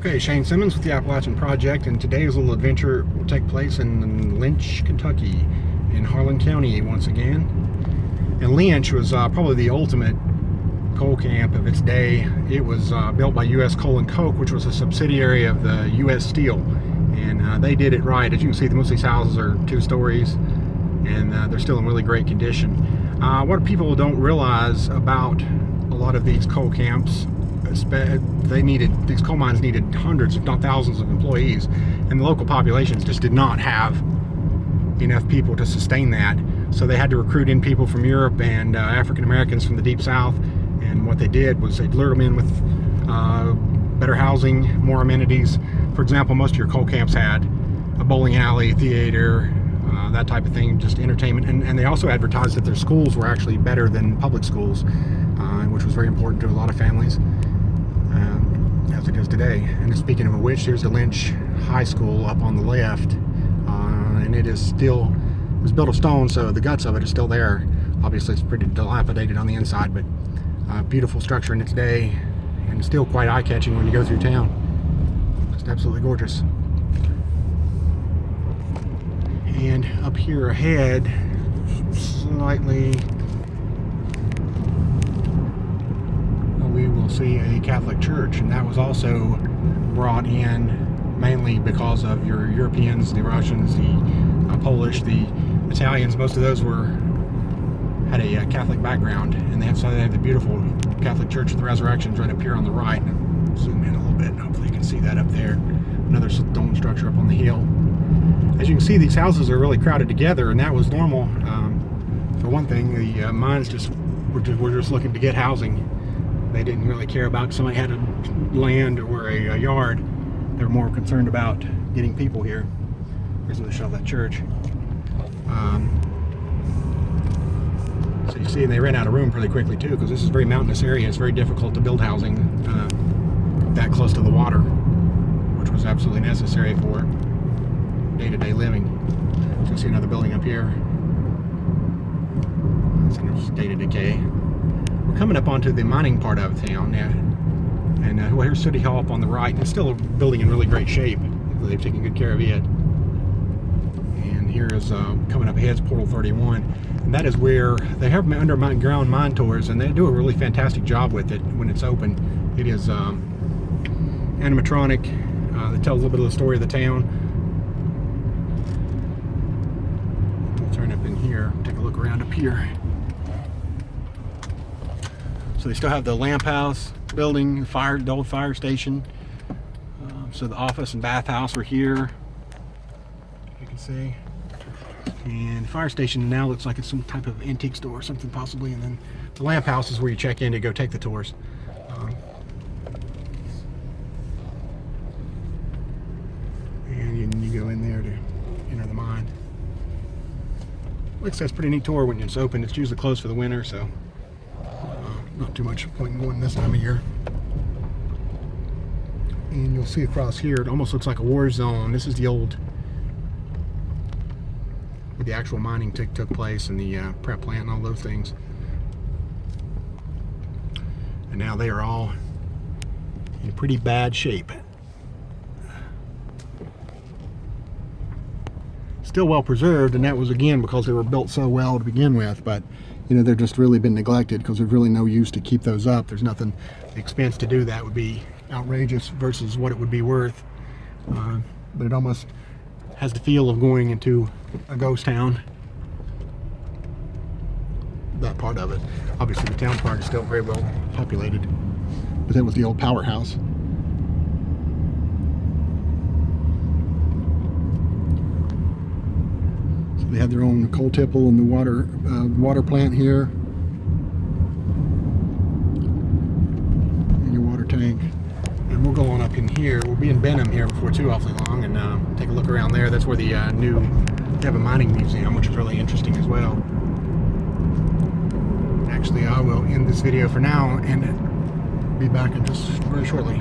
Okay, Shane Simmons with the Appalachian Project, and today's little adventure will take place in Lynch, Kentucky, in Harlan County once again. And Lynch was probably the ultimate coal camp of its day. It was built by U.S. Coal and Coke, which was a subsidiary of the U.S. Steel, and they did it right. As you can see, most of these houses are 2 stories, and they're still in really great condition. What people don't realize about a lot of these coal camps, these coal mines needed hundreds, if not thousands, of employees, and the local populations just did not have enough people to sustain that. So they had to recruit in people from Europe and African Americans from the Deep South. And what they did was they'd lure them in with better housing, more amenities. For example, most of your coal camps had a bowling alley, theater, that type of thing, just entertainment. And they also advertised that their schools were actually better than public schools, which was very important to a lot of families, as it is today. And speaking of which, here's the Lynch High School up on the left, and it was built of stone, so the guts of it is still there. Obviously it's pretty dilapidated on the inside, but beautiful structure in its day, and still quite eye-catching when you go through town. Just absolutely gorgeous. And up here ahead, slightly, we will see a Catholic church, and that was also brought in mainly because of your Europeans, the Russians, the Polish, the Italians. Most of those had a Catholic background, and they had the beautiful Catholic Church of the Resurrections right up here on the right. Zoom in a little bit, hopefully you can see that up there. Another stone structure up on the hill. As you can see, these houses are really crowded together, and that was normal. For one thing, the mines were just looking to get housing. They didn't really care about somebody had a land or a yard. They were more concerned about getting people here. Here's another shot of that church. So you see, they ran out of room pretty quickly too, because this is a very mountainous area. It's very difficult to build housing that close to the water, which was absolutely necessary for day-to-day living. So you see another building up here. It's in a state of decay. We're coming up onto the mining part of town now, and here's City Hall up on the right. It's still a building in really great shape. They've taken good care of it. And here is coming up ahead is Portal 31, and that is where they have underground mine tours, and they do a really fantastic job with it when it's open. It is animatronic. That tells a little bit of the story of the town. We'll turn up in here, take a look around up here. So they still have the lamp house building, the old fire station. So the office and bathhouse are here, you can see. And the fire station now looks like it's some type of antique store or something possibly. And then the lamp house is where you check in to go take the tours. And you go in there to enter the mine. Looks like it's a pretty neat tour when it's open. It's usually closed for the winter, so not too much point in going this time of year. And you'll see across here, it almost looks like a war zone. This is the old, where the actual mining took place, and the prep plant and all those things. And now they are all in pretty bad shape. Still well preserved, and that was again because they were built so well to begin with, but you know, they've just really been neglected because there's really no use to keep those up. There's nothing, the expense to do that would be outrageous versus what it would be worth. But it almost has the feel of going into a ghost town. That part of it. Obviously the town part is still very well populated, but that was the old powerhouse. They have their own coal tipple and the water plant here, and your water tank. And we'll go on up in here. We'll be in Benham here before too awfully long, and take a look around there. That's where the they have a mining museum, which is really interesting as well. Actually, I will end this video for now and be back in just very shortly.